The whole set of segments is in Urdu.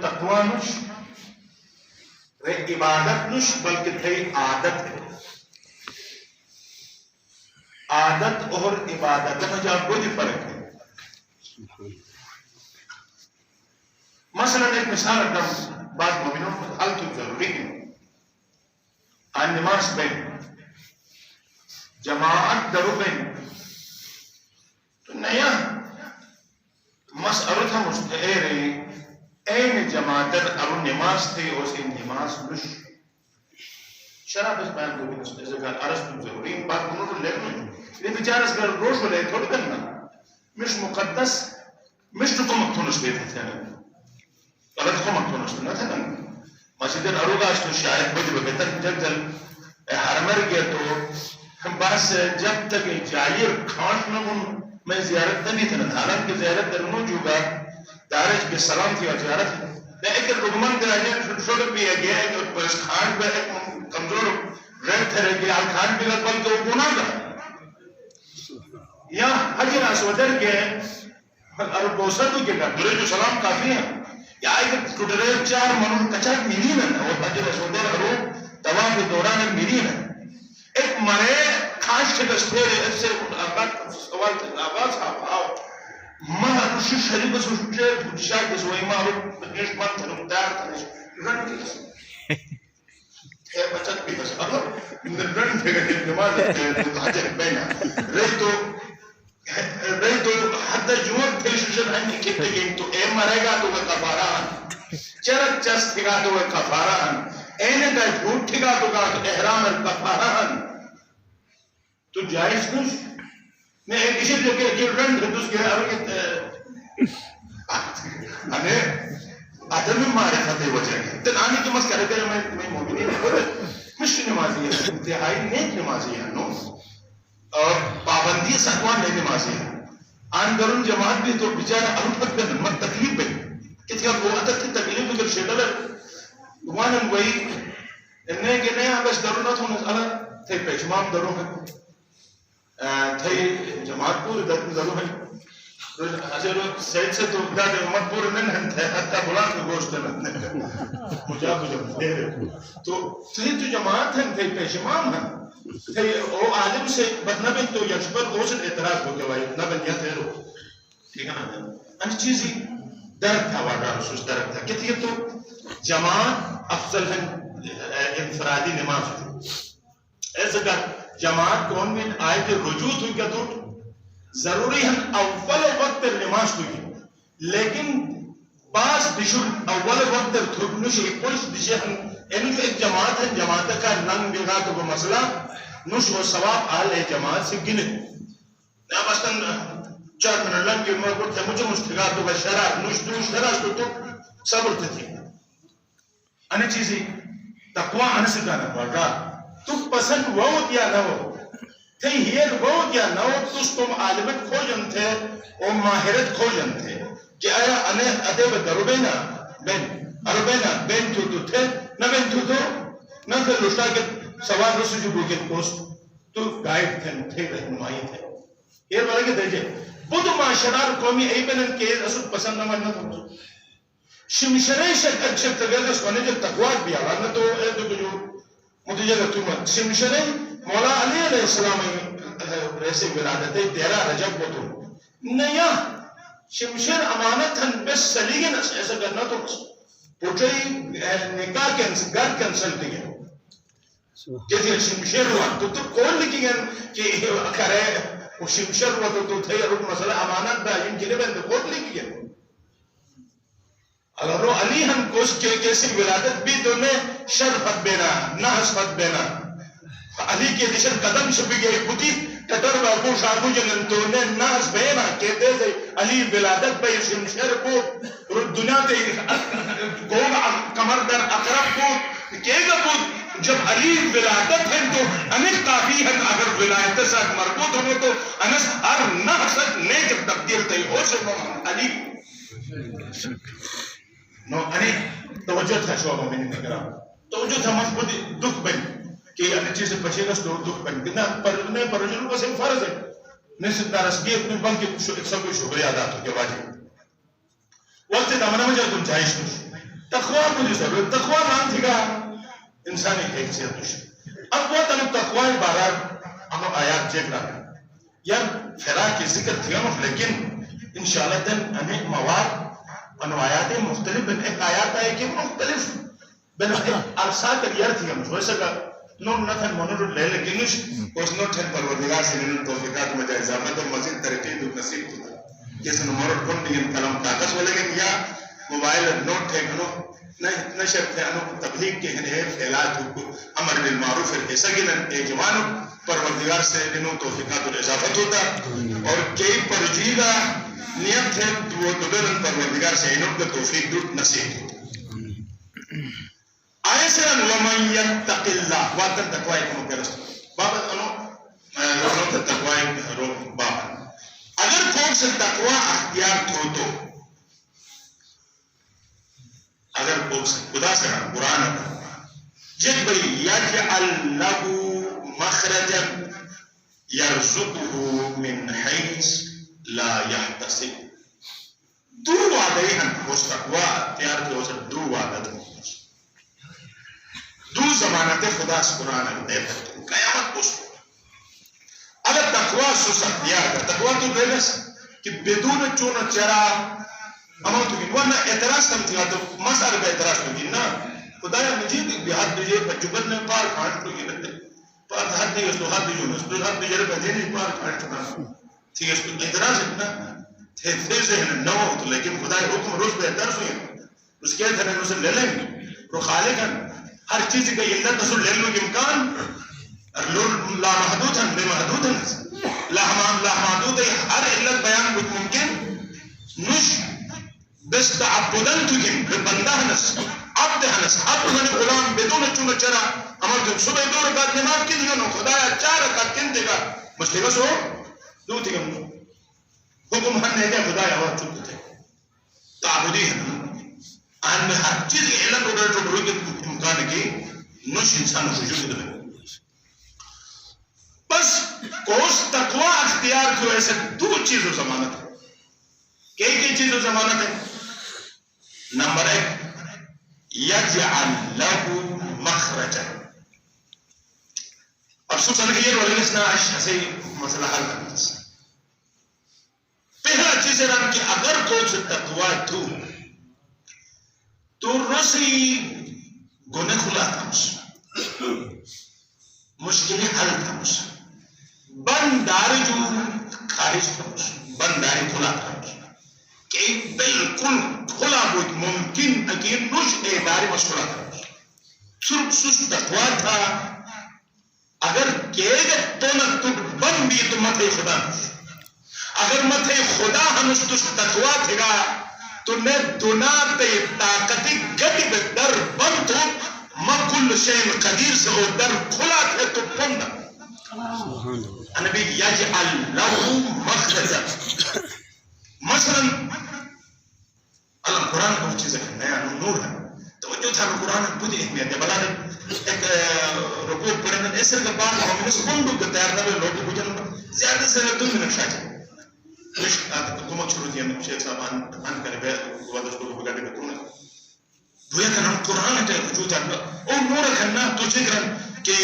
تقوی نش رے عبادت نش بلکہ تھے عادت ہے. عادت اور عبادت میں جب بڑی فرق ہے. مثلا ایک مثال رکھتا بعض مومنوں کو حل تو ضروری ہے. آن نماز بین جماعت درو بین تو نیا مسئلہ تھا مستعیر این جماعتر ارو نماز تھے اور سے نماز نش شراب اس بیان کو بھی نسل ازگار عرص تو ضروری بات کنو رو لیکن یہ بیچار اس گھر روش ہو لے تھوڑی کرنا مش مقدس مش تو مکتونس بیتے تھے غلط کو مکتونس نہ تھے مسجد اروگاش تو شاید بجھ بہتر جب جل حرمر گیا تو بس جب تک جائر کھانٹ نہ میں زیارت نہیں تھا حالان کی زیارت درنو جوگا دارج کے سلام تھی اور زیارت ایک رگمن کا چھوڑ بھی ہے گیا ایک کھانٹ پہ ایک کمزور ریٹ تھے رہ گیا کھانٹ بھی لگ بل تو گناہ گا یا حجر اسودر کے اور بوسر تو کیا درے جو سلام کافی ہے یا ایک ٹوٹرے چار منون کچاک میرین ہے اور حجر اسودر ارو تواف دوران میرین ہے ایک مرے خاص شکست تھے اس سے سوال آغاز آؤ ماں رشی شریف سوچے بودشاہ کے سوئی ماں نیش من تھا نمتار تھا رن کی قسم ہے بچت بھی بس اگر رن تھے گا نماز حجر بینا رہی تو حد جمعہ پھر ششن ہنی کتے گئیں تو اے مرے گا تو وہ کفاران چرک چس تھے گا تو وہ کفاران اینے کا جھوٹ تھے گا تو احرام کفاران تو جائز کچھ میں ایک اسی جو کہ رن تھے دوس کے ہمیں عدم معرفت وجہ ہے تن آنی تو مس کرے گا میں مومنین مش نمازی ہے انتہائی نیک نمازی ہے نو اور پابندی سکوان نہیں نمازی ہے آن درون جماعت بھی تو بچارہ ارمت پہ نمت تکلیف پہ کتیا وہ عدد کی تکلیف اگر شیطل ہے وانن وہی انہیں کہ نہیں بس درونت ہونے سالا تھے پیشمام درون ہے تھے جماعت پور درون ہے حضر سید سے تو داد امت پور نہیں تھے حتی بلان کے گوشت نہیں مجاب دے رہے تو تھے جو جماعت ہیں تھے پیشمام ہیں تھے او عالم سے بدنبن تو یشبر او سے اعتراض ہو گیا بھائی نبن یا تھے رو ٹھیک ہے نا انچ چیزی درد تھا وارڈا رسوس درد تھا کہتی ہے تو جماعت افضل ہے انفرادی نماز ایسا کہ جماعت کون میں آئے کہ رجوع ہوئی کیا تو ضروری ہے اول وقت نماز ہوئی لیکن بعض بشر اول وقت تھوڑنش پولیس دشے ہم یعنی جو ایک جماعت ہے جماعت کا ننگ بگا تو وہ مسئلہ نش و ثواب آل ہے جماعت سے گنے نا مثلا چار من لنگ کے مرکر تھے مجھے مستقا تو وہ شرع نش دو شرع تو صبر تھی انہیں چیزی تقوی انس گانا پڑا تو پسند ووت یا نہ ہو تھے ہیر ووت یا نہ ہو تو تم عالمت کھوجن تھے اور ماہرت کھوجن تھے کہ آیا انہیں ادب دروبینا بین عربینا بین تو تھے نہ بین تو نہ پھر لشتا کے سوال رسو جو بوکت پوسٹ تو گائیڈ تھے رہنمائی تھے یہ بڑا کہ دیجئے بدھ معاشرار قومی ایبنن کے اصل پسند نہ مرنا تھا شمشرے شک اچھر تگرس کونے جو تقوات بھی آگا نہ تو جو متجہ گا تمہیں شمشرے مولا علی علیہ السلام ایسے ولادت تیرہ رجب کو تو نیا شمشر امانت ہن بس سلیگن ایسا کرنا تو پوچھئی نکاح گھر کنسلٹنگ ہے کہتی ہے شمشر ہوا تو کون لکھی گئن کہ کرے وہ شمشر ہوا تو تھے رکھ مسئلہ امانت دا ان کے لئے بہن کون لکھی گئن اگر رو علی ہم کوش کے کیسی ولادت بھی تو میں شرفت بینا نحسفت بینا علی کے دشن قدم شپی گئے کتی کتر باقو شاکو جنن تو نے نحس بینا کہتے سے علی ولادت بے شمشر کو دنیا تے گوگا کمر در اقرب کو کہے گا بود جب علی ولادت ہے تو انس کافی ہے اگر ولایت ساتھ مربوط ہوئے تو انس ہر نحست نیک تبدیل تے ہو سے علی نو انی توجہ تھا شعبہ میں نہیں کرام توجہ تھا مضبوط دکھ بن کہ انہیں چیزیں بچے گا تو دکھ بن کتنا پرنے پر رجل کو صرف فرض ہے نسل دارسگی اپنے بن کے سب کو شکریہ ادا تو کے واجب وقت دامنہ میں جائے تم جائش کچھ تقوی مجھے ضرورت تقوی نام تھی گا انسانی حیثیت دوش اب وہ تنو تقوی بارار انو آیات چیک رہا ہے یا فیرا کی ذکر تھی گا لیکن انشاءاللہ دن ہمیں مواد انو آیات مختلف بن ایک آیات آئے کہ مختلف بن عرصہ کریار تھی گا مجھے سکا نور نتھن منور لے لکنش اس نور تھن پروردگار سے لنن توفیقات میں جائے اضافت اور مزید ترقید و نصیب ہوتا کسی نمورت کن دیگن کلام کاغذ ہو لگن یا موبائل نوٹ ہے کنو نشر تھے انو تبلیغ کے ہنے فیلات کو امر بالمعروف الحصہ گنن ایجوانو پروردگار سے لنن توفیقات و اضافت ہوتا اور کئی پرجیدہ نیت ہے وہ دبرن پروردگار سے انو کا توفیق دوت نصیب ہوتا آئے سرن وَمَنْ يَتَّقِ اللَّهِ وَاتَّن تقوی کنو کرست بابا انو رونو تقوی رو بابا اگر کوئی سے تقوی اختیار تو اگر کوئی سے خدا سے قرآن جد بھئی یجعل له مخرجا یرزقه من حیث لا يحتسب دو وعدے ہیں اس تقوی اختیار کے اسے دو وعدہ دو زمانت خدا سے قرآن دیتا قیامت اس اگر تقوی سوس اختیار کر تقوی تو دیلس کہ بدون چون چرا اما تو گن ورنہ اعتراض سمجھا تو مسئلہ کا اعتراض ہوگی نا خدایا مجھے بہت دیجئے بچوبت میں پار کھانٹ تو گی لگتے پار ہاتھ نہیں اس تو ہاتھ دیجئے اس تو ہاتھ دیجئے بہتے نہیں پار کھانٹ چکا ٹھیک ہے اس کو اعتراض اتنا تھے ذہن نہ ہو تو لیکن خدای حکم روز بہتر سوئے اس کے تھے اسے لے لیں رو خالقاً ہر چیز کا علت اسے لے لوں امکان لا محدود ہیں بے محدود ہیں لا محدود ہے ہر علت بیان کچھ ممکن نش بس تعبدن تکن بندہ ہنس عبد ہنس عبد من غلام بدون چون چرا عمل کن صبح دو رکعت نماز کی دیگا نو خدایا 4 رکعت کن دیگا مسلمہ سو دو تیگا حکم ہن ہے خدایا ہوا چکتے تھے تعبدی ہے آن میں ہر چیز کی علت اگر جو بروئی کے امکان کی نش انسان وجود دے بس کوس تقوی اختیار جو ایسے دو چیزوں ضمانت ہے کئی چیزوں ضمانت ہے نمبر 1 یجعل له مخرجا افسوس انکہ یہ ولنسنا ایسے مسئلہ حل کرنا پہلا چیز ہے کہ اگر کوئی تقوی تو رسی گناہ کھلا تھامس مشکلی حل تھامس بنداری جو خارج تھامس بنداری کھلا تھامس کہ بالکل کھلا بود ممکن اگر نوش ایداری مسکلا تھامس صرف سوس تقوی تھا اگر کہے تو نہ تو بن بھی تو متے خدا نوش اگر متے خدا ہنس تو تقوی تھے گا تو نے دنا تے طاقتی گتی بے در بند ہو مکل شین قدیر سے ہو در کھلا تھے تو بند نبی یجعل له مخرجا مثلا اللہ قرآن کو چیز ہے نیا نور ہے توجہ تھا قرآن بودی اہمیت ہے بلا ایک رکوع پڑھنے ایسے کا بار ہم اس کون کو تیار نہ لوگ بجن زیادہ سے 2 منٹ شاید مش حکومت شروع دیا شیخ صاحب ان کرے بے وعدہ کو بگا دے تو نہ بویا کہ ہم قرآن تے وجود ہے او نور کنا تو ذکر کہ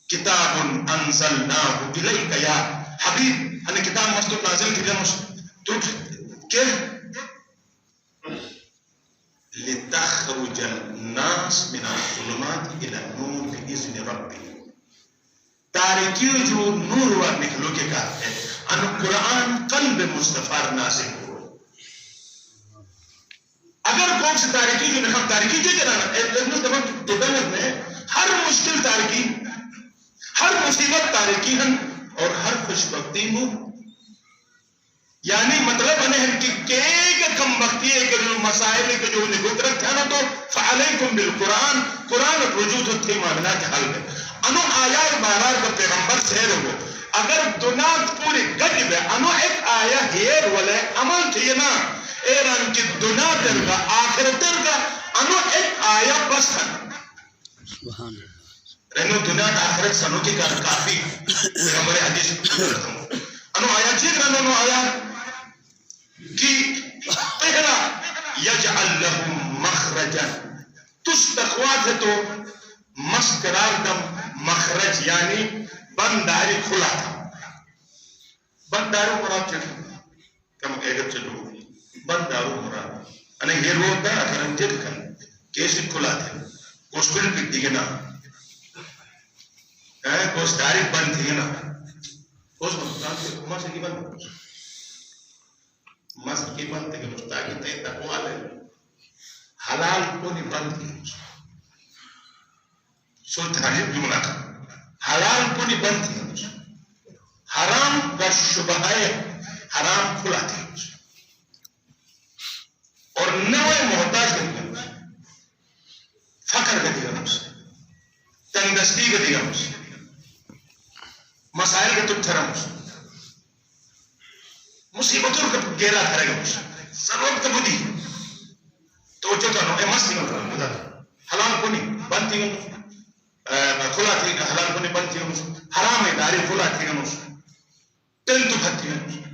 کتاب انزلناه الیک یا حبیب ہن کتاب مستور نازل کی جنس تو کہ لتخرج الناس من الظلمات الى النور باذن ربهم تاریکی جو نور و نکلو کے کہا ہے ان قرآن قلب مصطفیٰ نازل ہو اگر کون سی تاریکی جو نکلو تاریکی جو جرانا دیبنت میں ہر مشکل تاریکی ہر مصیبت تاریکی ہیں اور ہر خوشبختی نور یعنی مطلب انہیں کہ کم وقتی ہے کہ جو مسائل کے جو نگوت رکھا نا تو فعلیکم بالقرآن قرآن رجوع تھی معاملات حل ہے انو آیات بارار کا پیغمبر سہر ہو اگر دنات پوری گٹی بے انو ایک آیا ہیر والے عمل تھی نا ایران کی دنیا درگا آخر درگا انو ایک آیا بس ہے رہنو دنیا آخرت سنو کی کافی پیغمبر حدیث انو آیا چیز رہنو آیا کہ پہلا یجعل له مخرجا تس تقوا تھے تو مس قرار دم مخرج یعنی بنداری کھلا تھا بندارو مراد چلو کم ایگت چلو بندارو مراد انہیں یہ روڈ دا اکرم جد کن کیسی کھلا تھے اس کل پک دیگے نا اس داری بند تھی نا اس مستان سے کما سے کی بند مست کی بند تھی مستاقی تے تقوی لے حلال کو نہیں بند کی سو تعریف جملہ کا حلال کو نہیں بند کی حرام و شبہائے حرام کھلا تھی اور نوے محتاج کر دیا فقر کا دیا تنگستی کا دیا مسائل کا تم تھرم مصیبتوں کا گیرا تھرے گا سبب کا بدی تو جو تھا نوے مستی کا حلال کو نہیں بند تھی کھلا تھی حلال کو نہیں بند تھی حرام ہے داری کھلا تھی تن تو بھتی ہے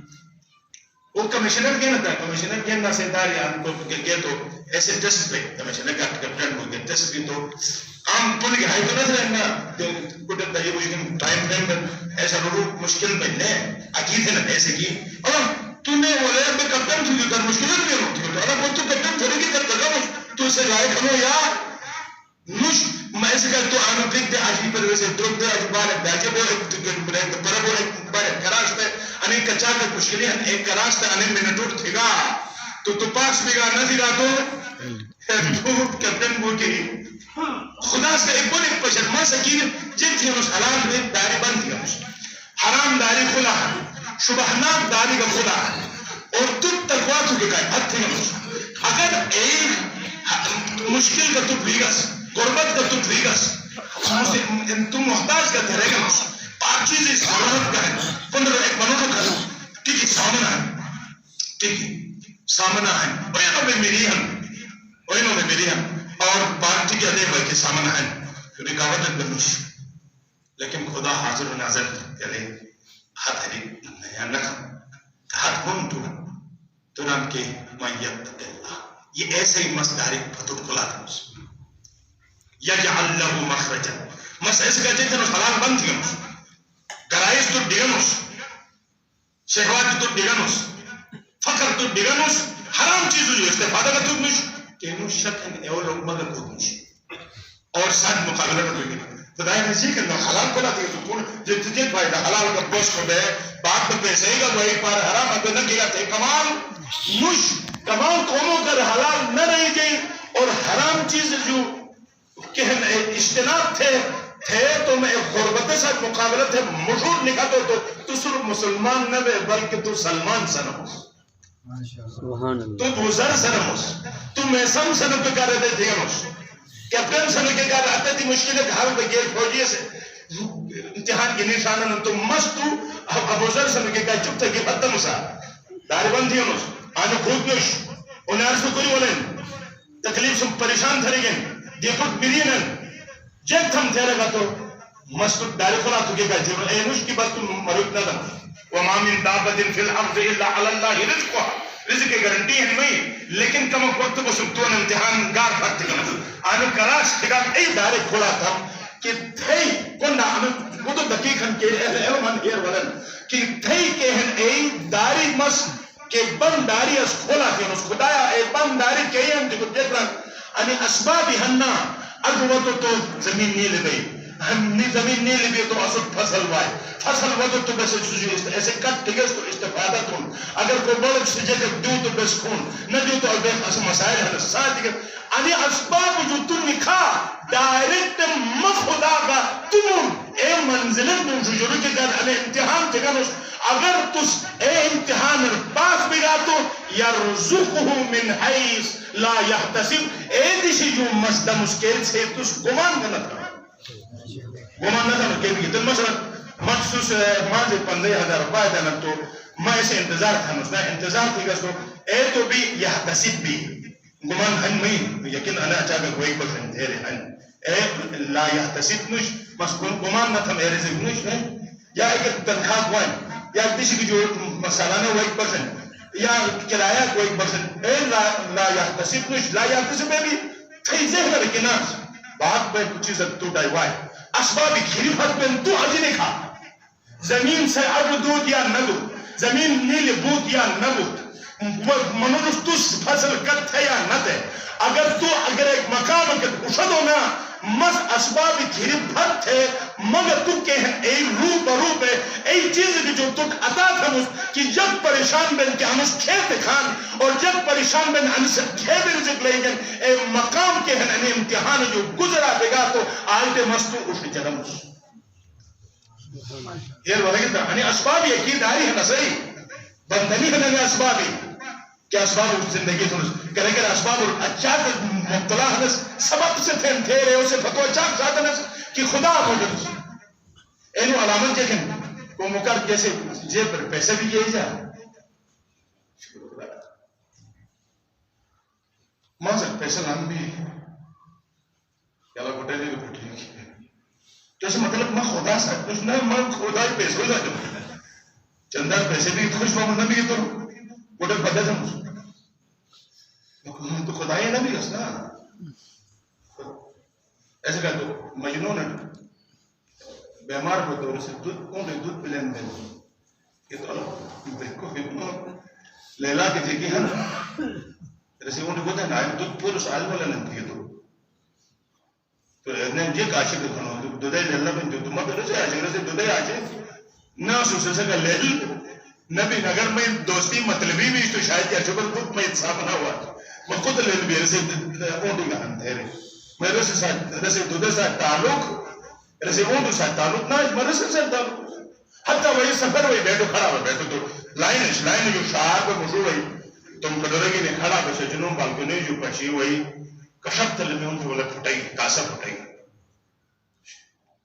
وہ کمیشنر کیا نہ تھا کمیشنر کیا نہ سے داری آن کو گئے تو ایسے ٹیسٹ پہ کمیشنر کا کپٹن ہو گئے ٹیسٹ پہ تو عام پولی کے ہائی تو نہ تھا نا کٹر تھا یہ مجھے ٹائم فریم پر ایسا رو مشکل بننے عقید ہے نا ایسے کی اور تو نے وہ لے میں کپٹن تھی جو مشکل بھی ہوتی ہے اللہ کو تو کپٹن تھوڑی کی کر دگا تو اسے رائے کھنو یا نوش میں ایسے کہا تو آنو پک دے آجی پر ویسے دروگ دے آجی بارے بیجے وہ ایک برابو ایک بارے کراش پہ انہیں کچا کے مشکلی ہیں ایک کراش پہ انہیں منٹوٹ تھی گا تو پاس بھی گا نہ تھی گا تو کپٹن بول کے خدا سے ایک بول ایک پشر ماں سکیر جن تھی انہوں حلال میں داری بند تھی حرام داری کھلا ہے شبہناک داری کا کھلا ہے اور تم تقوی تو کے کہا حد تھی اگر ایک مشکل کا تو بھیگس قربت کا تو بھیگس تم محتاج کا تھے رہے گا پاک چیزیں ضرورت کا ہے پندرہ ایک منوٹو کا ٹھیک سامنا ہے ٹھیک سامنا ہے اوینو میں میری ہم اور پارٹی کے علیہ بھائی کے سامنا ہے رکاوٹ بنوش لیکن خدا حاضر و ناظر کہلے ہاتھ ہری نیا نکھم ہاتھ ہم تو نام کے میت اللہ یہ ایسے ہی مصداری فتوٹ کھلا تھا یجعل له مخرجا مس ایسے کہتے تھے حلال بند تھی گرائش تو ڈگنوس شہوات تو ڈگنوس فقر تو ڈگنوس حرام چیزوں جو استفادہ کا تو مش تینو شک ہے اے لوگ مگر کو مش اور ساتھ مقابلہ کا تو خدای نے ذکر نہ حلال کھلا تھی تو کون جو تجھے فائدہ حلال کا گوشت کو دے باپ کو پیسے ہی کا وہی پر حرام اگر نہ کیا تھے کمال مش کمال قوموں کر حلال نہ رہی گئی اور حرام چیز جو کہ ہم اجتناب تھے تو میں غربت سے مقابلہ تھے مشہور لکھا تو صرف مسلمان نہ بے بلکہ تو سلمان سنم تو بزر سنم تو میسم سنم پہ کر رہے تھے کیپٹن سنم کے کر آتے تھی مشکل ہے کہ ہر بگیر فوجیے سے امتحان کی نشانہ تو مستو ابوزر سنم کے کہا چپ تھا کہ ختم سا داری بند تھی انہوں آنو خود نوش انہیں عرصو کوئی بولیں تکلیف سے پریشان تھے گئے دیکھت ملین جب تھم تھے رہا تو مستو داری خلا تو کے کہا جنہوں اے نوش کی بس تو مروک نہ دم وَمَا مِن دَابَةٍ فِي الْأَرْضِ إِلَّا عَلَى اللَّهِ رِزْقُهَا رزق کی گارنٹی ہے نہیں لیکن کم وقت کو سکتون امتحان گار پھٹ گئے آنو کراش تھے گا ای داری کھلا تھا کہ تھے کنڈا آنو وہ تو دقیقاً کہ اے من ایر ولن کہ تھے کہ ای داری مس کہ بند داری اس کھولا تھی اس خدایا اے بند داری کہ ہم دیکھو دیکھ رہا انہیں اسبابی ہننا اگو تو زمین نہیں لے گئی ہم زمین نہیں لے تو اصل فصل وائے فصل وقت تو بس ایسے کٹ ٹھیک ہے تو استفادہ کن اگر کوئی بڑھ سے جگہ دو تو بس کن نہ دو تو البیت اصل مسائل ہے ساتھ دیگر انہیں اسباب جو تم نکھا ڈائریکٹ مخدا کا تم اے منزلت میں جو کے گھر انہیں امتحان تھے گا اگر تس اے امتحان پاس بگا تو یرزقہ من حیث لا یحتسب اے دیشی جو مصدہ مشکل سے تس گمان کرنا تھا گمان نہ تھا کہ بھی مثلا مخصوص ماضی 15,000 روپئے دینا تو میں اسے انتظار تھا نسنا انتظار تھی گا اے تو بھی یحتسب بھی گمان ہن میں یقین انا اچاگا کوئی بکرن دھیرے ہن اے لا یحتسب نش مسکون گمان نہ تھا میرے ذکر نش ہے یا ایک تنخواہ کوئن یا کسی کی جو مسالانہ وہ ایک پرسن یا کرایہ کوئی بخش لا یحتسب نش لا یحتسب بھی تھی ذہن رکھنا بات میں کچھ چیز تو ڈائیوائے اسباب خلیفت میں تو حجی نکھا زمین سے اب دود یا نبود زمین نیل بود یا نبود منورستوس فصل کت ہے یا نت ہے اگر ایک مقام اگر اشد ہونا مز اسباب خلیفت ہے مگر تو کہ ای روح بروح ہے ای چیز بھی جو تو عطا تھا کہ جب پریشان بن کے ہمس کھیت کھان اور جب پریشان بن ہمس کھیت رزق لے گن اے مقام کے ہیں انہیں امتحان جو گزرا بگا تو آلتے مستو اٹھ جرم یہ بولے کہ انہیں اسباب یقین داری ہے نا صحیح بندنی ہے نا اسبابی کہ اسباب زندگی سنس کرے کہ اسباب اچھا مبتلا ہے سبب سے تھے رہے اسے فتوہ چاک چاہتا ہے کہ خدا موجود اینو علامت جیکن کو مکر کیسے جیب پر پیسے بھی کیے جا مانسک پیسے لان بھی یالا گھٹے لے گھٹے لے جیسے مطلب میں خدا سا کچھ نہ میں خدا ہی پیسے ہو جاتا ہوں چندر پیسے بھی خوش بہت نبی کی طرح گھٹے بدے تھا مجھے تو خدا ہی نبی اس نا ایسے کہا تو مجنون ہے بیمار کو تو اسے دودھ پلین دے کہ تو اللہ دیکھو لیلا کی تھی کہ ہم ایسے انہوں نے کہتا ہے نا دودھ پورا سال والا نہیں تھی تو اتنے جے کاشی کو کھنو دودھے لیلا بن جو تمہیں پہلے سے آجے رسے دودھے آجے نہ سوسے سے کہ لیل نبی نگر میں دوستی مطلبی بھی تو شاید کیا چھوکر دودھ میں انصاف نہ ہوا میں خود لیل بھی رسے اونٹی کا ہم تھے میں رسے دودھے ساتھ تعلق رسے اونٹو ساتھ تعلق نہ میں رسے ساتھ تعلق حتی وہی سفر وہی بیٹھو کھڑا ہوا بیٹھو تو لائن جو شہر پہ مشہور ہوئی تم کدرگی نے کھڑا بسے جنوں بالکنی جو پچھی ہوئی کشب تل میں ان کو بولے پھٹائی کاسا پھٹائی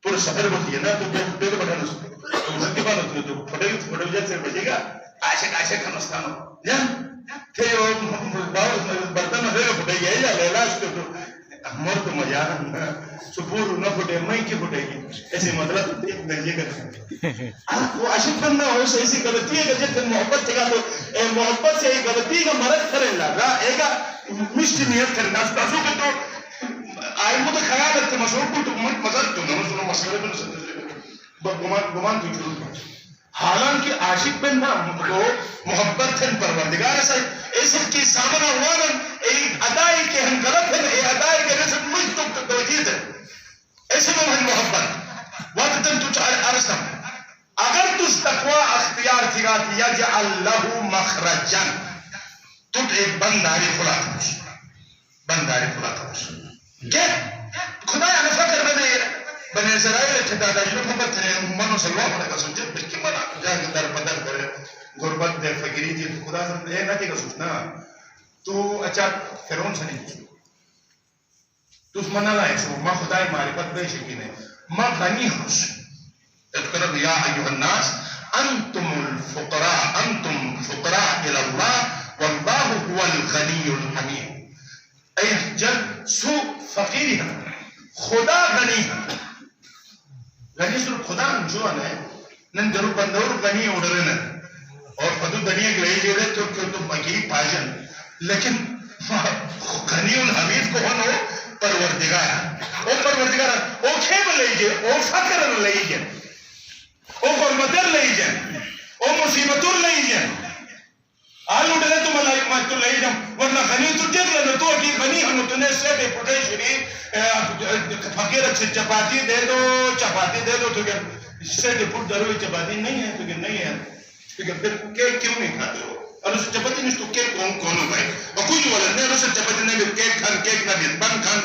پورے سفر میں تھی نا تو بیٹھو بیٹھا نسو تو مجھے کے بعد ہوتی تو پھٹائی جات سے بچے گا آشے کھنستانو جان تھے برطن میں دیگا پھٹائی ہے یا لیلا اس کو مرد مجان سپور نہ پھٹے میں کی پھٹے گی ایسی مطلب ایک نجی کا وہ عاشق بننا ہو ایسی غلطی ہے کہ جتن محبت تھا تو محبت سے غلطی کا مرد کریں لگا ایگا مشتی نیت کرنا تاسو کہ تو آئے مجھے خیال ہے مسئول کو تو مزد تو نہ سنو مسئلے میں نسل گمان تو شروع کر حالانکہ عاشق بننا کو محبت ہے پروردگار سے ایسے کی سامنا ہوا نا ایک ادائی کے ہم غلط ہیں ایک ادائی کے رسل مجھ تو توجید ہے ایسے میں ہم محبت وقتاً تو چاہے ارسم اگر تو تقوی اختیار تھی گا یجعل لہو مخرجن تو ایک بنداری کھلا تھا کیا خدا یا نفع کر بنے اسرائیل اتدادا جو محبت ہے منو سلوہ پڑے گا سنجھے بلکی منا جائے در بدر کرے غربت دے فقیری دی خدا سن اے نہ کہ سوچنا تو اچھا فرعون سے نہیں پوچھو تو اس منع لائے سو ما خدای معرفت بے شکی نے ما غنی خوش تذکرب یا ایوہ الناس انتم فقراء الى اللہ واللہ هو الغنی الحمید اے جب سو فقیری ہے خدا غنی ہے غنی صرف خدا جو ہے نن درو بندور غنی اڑرن اور پدو دنیا کے لئے جو رہے تو مکی پاجن لیکن غنی الحمید کو ہنو پروردگار او پروردگار او کھیب لئیجے او فقر لئیجے او غربتر لئیجے او مصیبتر لئیجے آلو ڈلے تو ملائک مات تو لئیجے ورنہ غنی تو جگ لنے تو اکی غنی ہم تنے سے بے پٹے شریف فقیر اچھے چپاتی دے دو تو کہ سے پٹ دروی چپاتی نہیں ہے تو کہ نہیں ہے تو کہ پھر کیک کیوں نہیں کھاتے ہو اور اسے چپاتی نہیں تو کیک کون ہو بھائی اور کچھ والا نہیں اسے چپاتی نہیں کہ کیک کھان کیک نہ دین بن کھان